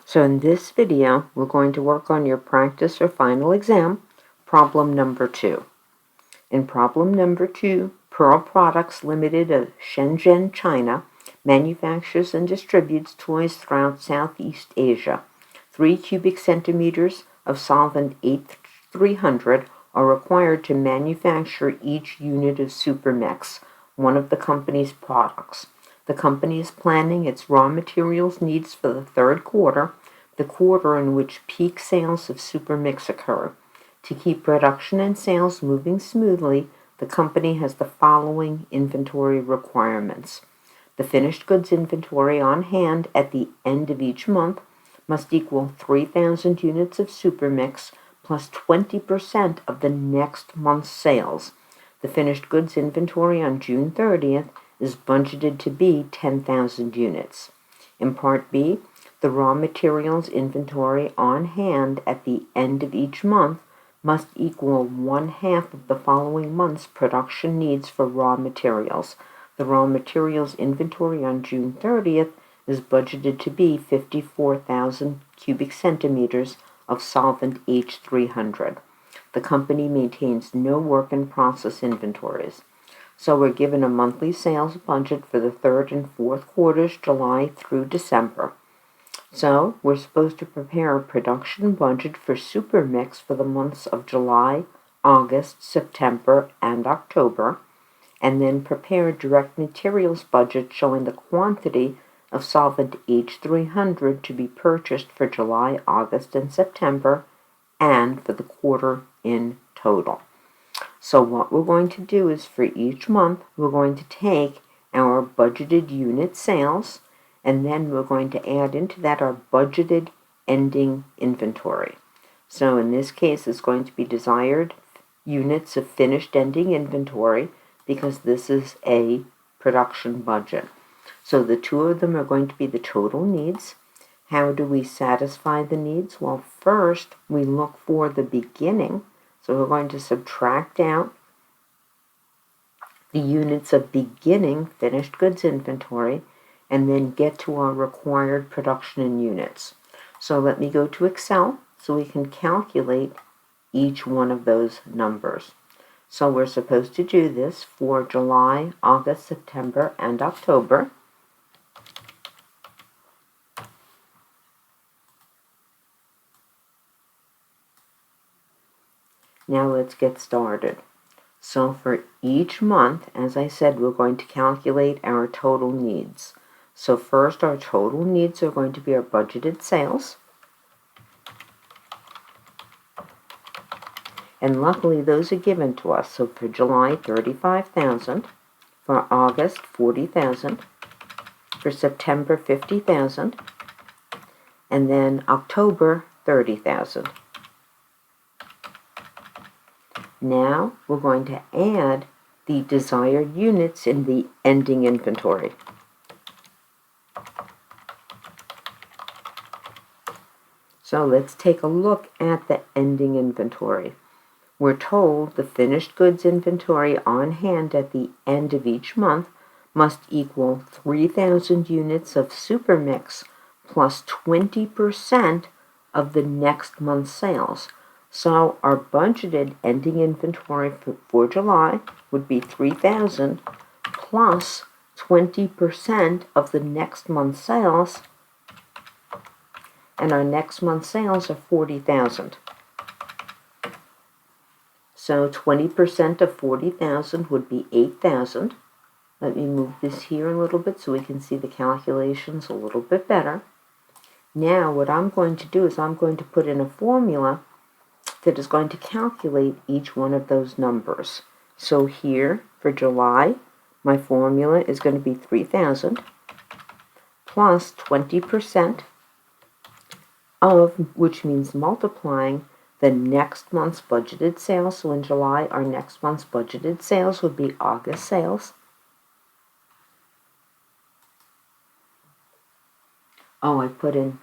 So in this video, we're going to work on your practice or final exam, problem number 2. In problem number 2, Pearl Products Limited of Shenzhen, China, manufactures and distributes toys throughout Southeast Asia. 3 cubic centimeters of solvent 8300 are required to manufacture each unit of Supermix, one of the company's products. The company is planning its raw materials needs for the third quarter, the quarter in which peak sales of Supermix occur. To keep production and sales moving smoothly, the company has the following inventory requirements. The finished goods inventory on hand at the end of each month must equal 3,000 units of Supermix plus 20% of the next month's sales. The finished goods inventory on June 30th is budgeted to be 10,000 units. In Part B, the raw materials inventory on hand at the end of each month must equal 1/2 of the following month's production needs for raw materials. The raw materials inventory on June 30th is budgeted to be 54,000 cubic centimeters of solvent H300. The company maintains no work-in-process inventories. So we're given a monthly sales budget for the third and fourth quarters, July through December. So we're supposed to prepare a production budget for Supermix for the months of July, August, September, and October, and then prepare a direct materials budget showing the quantity of solvent H300 to be purchased for July, August, and September, and for the quarter in total. So what we're going to do is for each month, we're going to take our budgeted unit sales, and then we're going to add into that our budgeted ending inventory. So in this case, it's going to be desired units of finished ending inventory because this is a production budget. So the two of them are going to be the total needs. How do we satisfy the needs? Well, first we look for the beginning. So we're going to subtract out the units of beginning finished goods inventory and then get to our required production in units. So let me go to Excel so we can calculate each one of those numbers. So we're supposed to do this for July, August, September, and October. Now let's get started. So for each month, as I said, we're going to calculate our total needs. So first, our total needs are going to be our budgeted sales. And luckily, those are given to us. So for July, 35,000. For August, 40,000. For September, 50,000. And then October, 30,000. Now we're going to add the desired units in the ending inventory. So let's take a look at the ending inventory. We're told the finished goods inventory on hand at the end of each month must equal 3,000 units of Supermix plus 20% of the next month's sales. So our budgeted ending inventory for July would be 3,000 plus 20% of the next month's sales, and our next month's sales are 40,000. So 20% of 40,000 would be 8,000. Let me move this here a little bit so we can see the calculations a little bit better. Now what I'm going to do is I'm going to put in a formula that is going to calculate each one of those numbers. So here for July, my formula is going to be 3,000 plus 20% of, which means multiplying the next month's budgeted sales. So in July, our next month's budgeted sales would be August sales. Oh, I put in.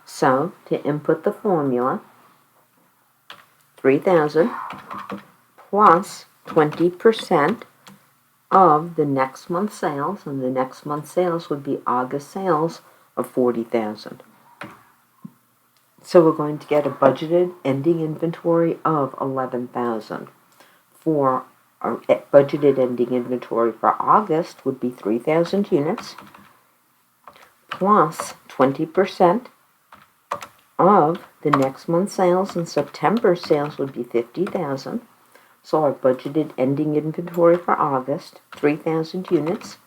So to input the formula, 3,000 plus 20% of the next month's sales, and the next month's sales would be August sales of 40,000. So we're going to get a budgeted ending inventory of 11,000. For our budgeted ending inventory for August would be 3,000 units plus 20% of the next month's sales, and September sales would be 50,000. So our budgeted ending inventory for August, 3,000 units,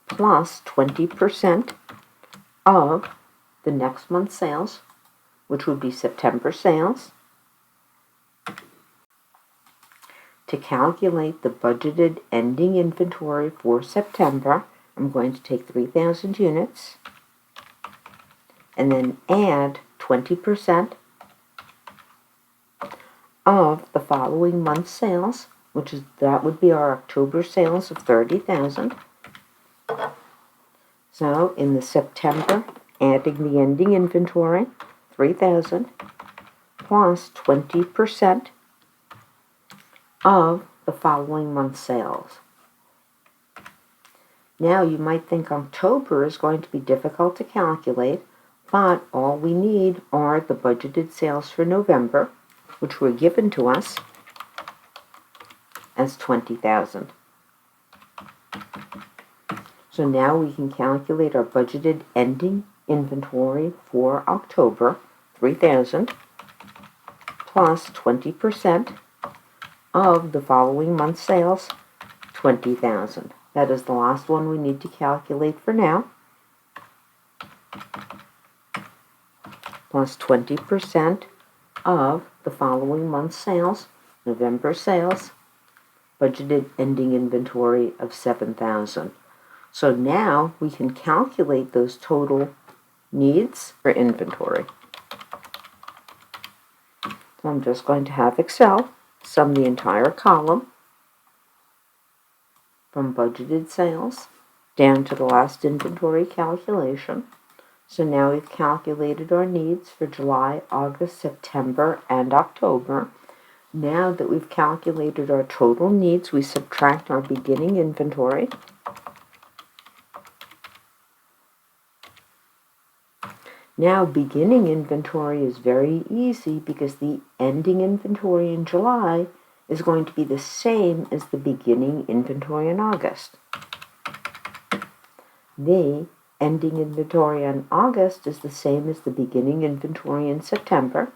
plus 20% of the next month's sales, which would be September sales. To calculate the budgeted ending inventory for September, I'm going to take 3,000 units and then add 20% of the following month's sales, that would be our October sales of 30,000. So in the September, adding the ending inventory, 3,000 plus 20% of the following month's sales. Now you might think October is going to be difficult to calculate, but all we need are the budgeted sales for November, which were given to us as 20,000. So now we can calculate our budgeted ending inventory for October, 3,000 plus 20% of the following month's sales, 20,000. That is the last one we need to calculate for now. Plus 20% of the following month's sales, November sales, budgeted ending inventory of 7,000. So now we can calculate those total needs for inventory. So I'm just going to have Excel sum the entire column from budgeted sales down to the last inventory calculation. So now we've calculated our needs for July, August, September, and October. Now that we've calculated our total needs, we subtract our beginning inventory. Now, beginning inventory is very easy because the ending inventory in July is going to be the same as the beginning inventory in August. The ending inventory in August is the same as the beginning inventory in September.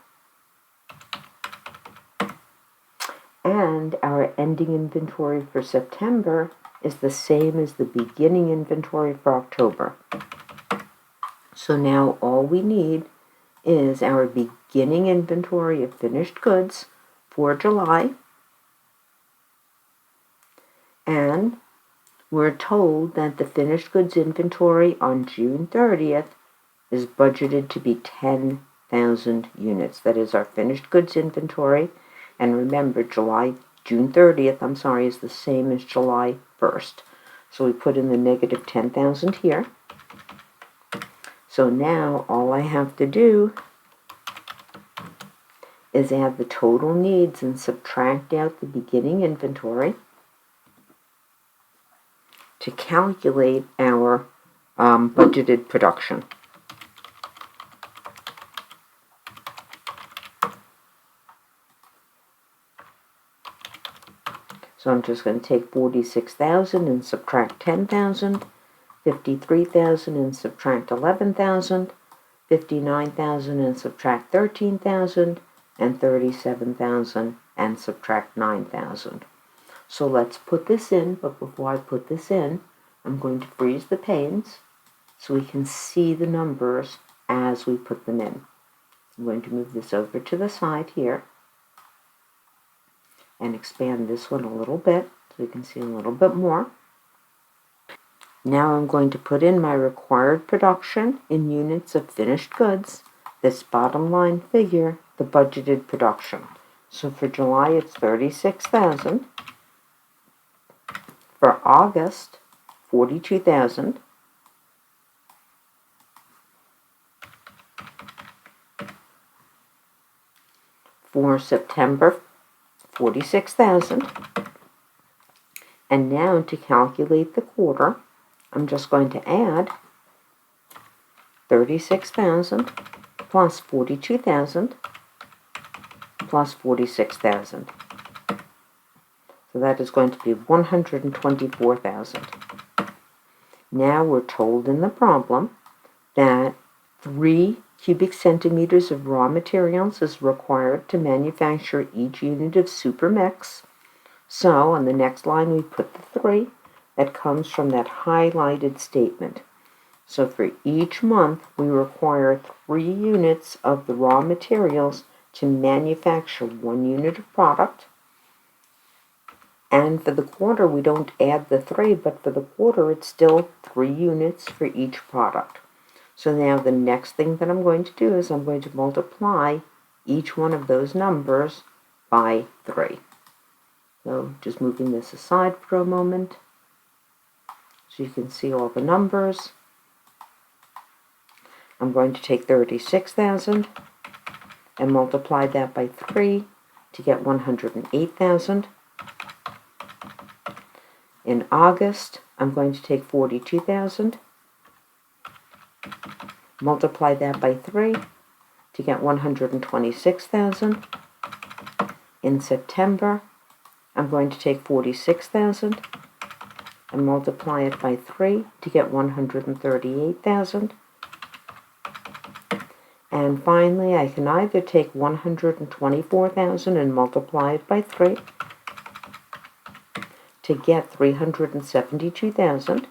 And our ending inventory for September is the same as the beginning inventory for October. So now all we need is our beginning inventory of finished goods for July. And we're told that the finished goods inventory on June 30th is budgeted to be 10,000 units. That is our finished goods inventory. And remember, June 30th, is the same as July 1st. So we put in the negative 10,000 here. So now all I have to do is add the total needs and subtract out the beginning inventory to calculate our budgeted production. So I'm just going to take 46,000 and subtract 10,000. 53,000 and subtract 11,000, 59,000 and subtract 13,000, and 37,000 and subtract 9,000. So let's put this in, but before I put this in, I'm going to freeze the panes so we can see the numbers as we put them in. I'm going to move this over to the side here and expand this one a little bit so we can see a little bit more. Now I'm going to put in my required production in units of finished goods, this bottom line figure, the budgeted production. So for July it's 36,000. For August, 42,000. For September, 46,000. And now to calculate the quarter, I'm just going to add 36,000 plus 42,000 plus 46,000. So that is going to be 124,000. Now we're told in the problem that 3 cubic centimeters of raw materials is required to manufacture each unit of supermix. So on the next line we put the 3 that comes from that highlighted statement. So for each month we require 3 units of the raw materials to manufacture 1 unit of product. And for the quarter we don't add the 3, but for the quarter it's still 3 units for each product. So now the next thing that I'm going to do is I'm going to multiply each one of those numbers by 3. So just moving this aside for a moment so you can see all the numbers. I'm going to take 36,000 and multiply that by 3 to get 108,000. In August, I'm going to take 42,000, multiply that by 3 to get 126,000. In September, I'm going to take 46,000 and multiply it by 3 to get 138,000. And finally, I can either take 124,000 and multiply it by 3 to get 372,000,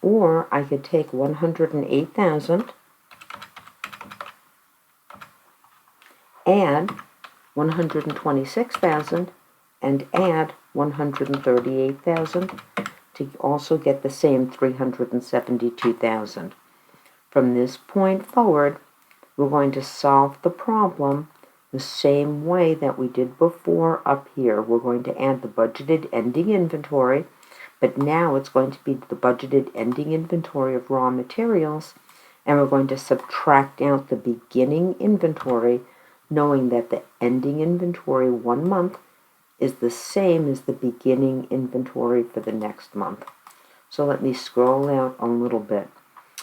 or I could take 108,000, add 126,000, and add 138,000 to also get the same 372,000. From this point forward, we're going to solve the problem the same way that we did before up here. We're going to add the budgeted ending inventory, but now it's going to be the budgeted ending inventory of raw materials, and we're going to subtract out the beginning inventory, knowing that the ending inventory 1 month is the same as the beginning inventory for the next month. So let me scroll out a little bit.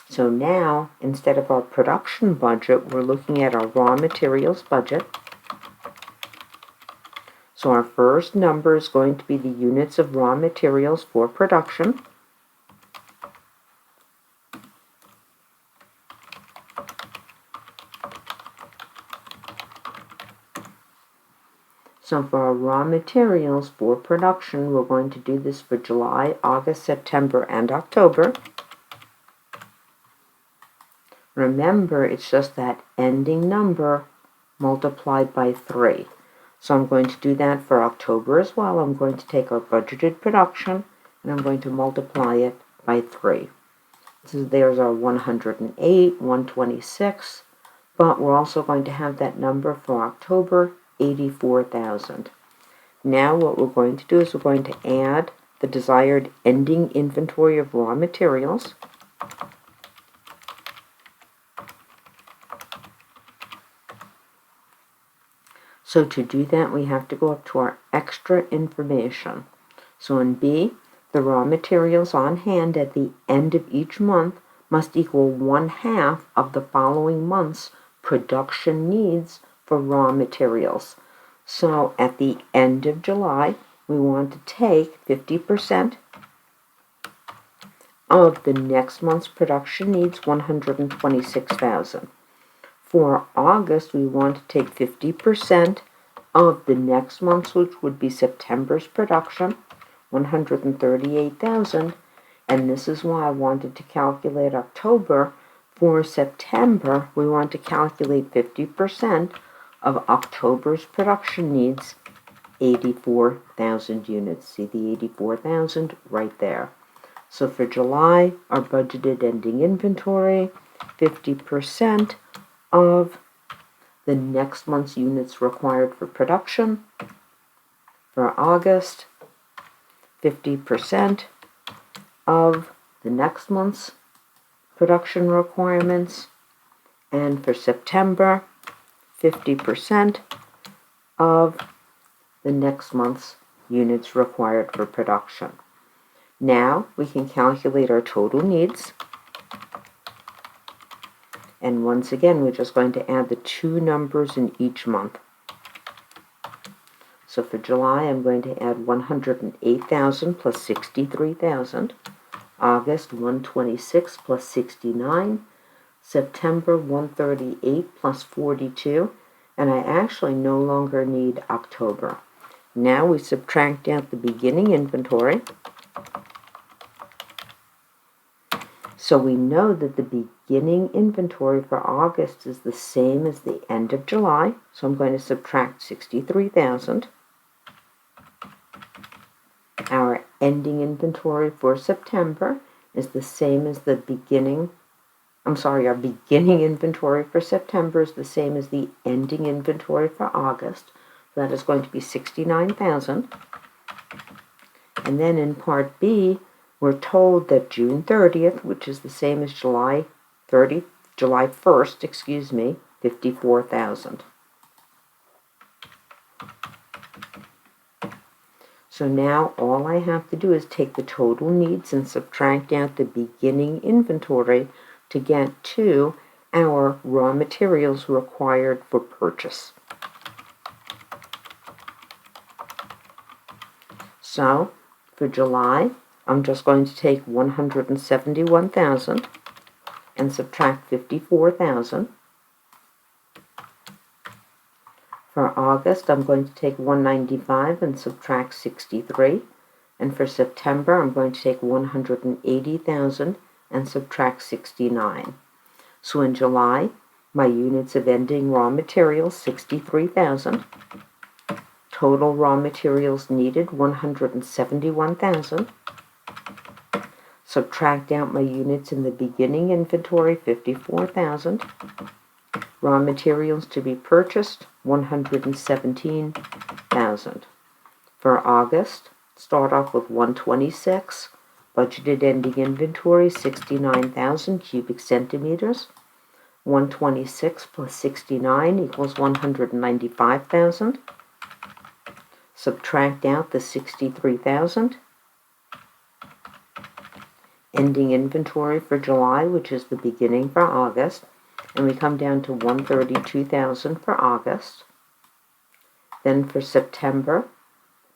So now, instead of our production budget, we're looking at our raw materials budget. So our first number is going to be the units of raw materials for production. So for our raw materials for production, we're going to do this for July, August, September, and October. Remember, it's just that ending number multiplied by 3. So I'm going to do that for October as well. I'm going to take our budgeted production and I'm going to multiply it by 3. So there's our 108, 126, but we're also going to have that number for October, 84,000. Now what we're going to do is we're going to add the desired ending inventory of raw materials. So to do that, we have to go up to our extra information. So in B, the raw materials on hand at the end of each month must equal 1/2 of the following month's production needs for raw materials. So at the end of July, we want to take 50% of the next month's production needs, 126,000. For August, we want to take 50% of the next month's, which would be September's production, 138,000. And this is why I wanted to calculate October. For September, we want to calculate 50% of October's production needs, 84,000 units. See the 84,000 right there. So for July, our budgeted ending inventory, 50% of the next month's units required for production. For August, 50% of the next month's production requirements. And for September, 50% of the next month's units required for production. Now we can calculate our total needs. And once again, we're just going to add the two numbers in each month. So for July, I'm going to add 108,000 plus 63,000. August, 126 plus 69. September, 138 plus 42. And I actually no longer need October. Now we subtract out the beginning inventory. So we know that the beginning inventory for August is the same as the end of July. So I'm going to subtract 63,000. Our ending inventory for September is the same as the beginning. Our beginning inventory for September is the same as the ending inventory for August. So that is going to be 69,000. And then in part B, we're told that June 30th, which is the same as July 1st, 54,000. So now all I have to do is take the total needs and subtract out the beginning inventory to get to our raw materials required for purchase. So for July, I'm just going to take 171,000 and subtract 54,000. For August, I'm going to take 195 and subtract 63. And for September, I'm going to take 180,000 and subtract 69. So in July, my units of ending raw materials, 63,000. Total raw materials needed, 171,000. Subtract out my units in the beginning inventory, 54,000. Raw materials to be purchased, 117,000. For August, start off with 126. Budgeted ending inventory, 69,000 cubic centimeters. 126 plus 69 equals 195,000. Subtract out the 63,000. Ending inventory for July, which is the beginning for August. And we come down to 132,000 for August. Then for September,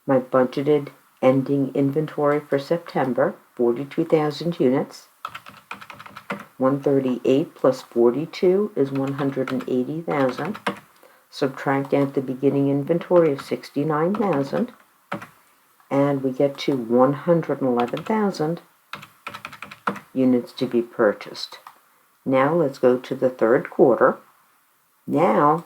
my budgeted ending inventory for September, 42,000 units. 138 plus 42 is 180,000. Subtract out the beginning inventory of 69,000. And we get to 111,000 units to be purchased. Now let's go to the third quarter. Now,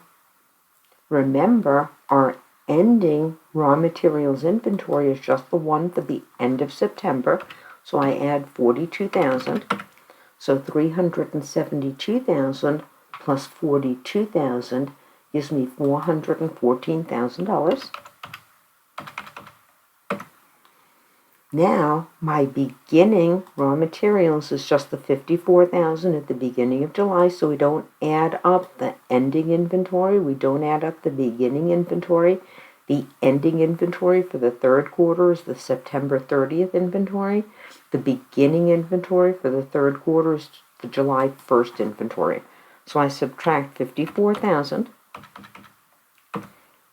remember, our ending raw materials inventory is just the one for the end of September, so I add 42,000. So 372,000 plus 42,000 gives me $414,000. Now, my beginning raw materials is just the 54,000 at the beginning of July, so we don't add up the ending inventory. We don't add up the beginning inventory. The ending inventory for the third quarter is the September 30th inventory. The beginning inventory for the third quarter is the July 1st inventory. So I subtract 54,000,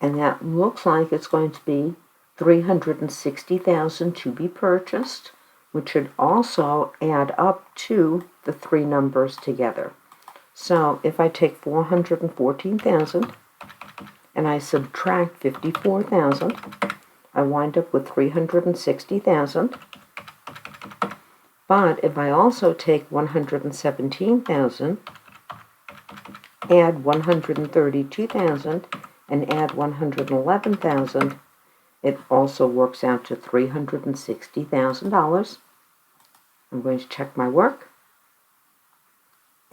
and that looks like it's going to be 360,000 to be purchased, which should also add up to the three numbers together. So if I take 414,000 and I subtract 54,000, I wind up with 360,000. But if I also take 117,000, add 132,000, and add 111,000, it also works out to $360,000. I'm going to check my work.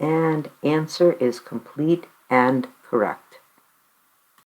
And answer is complete and correct.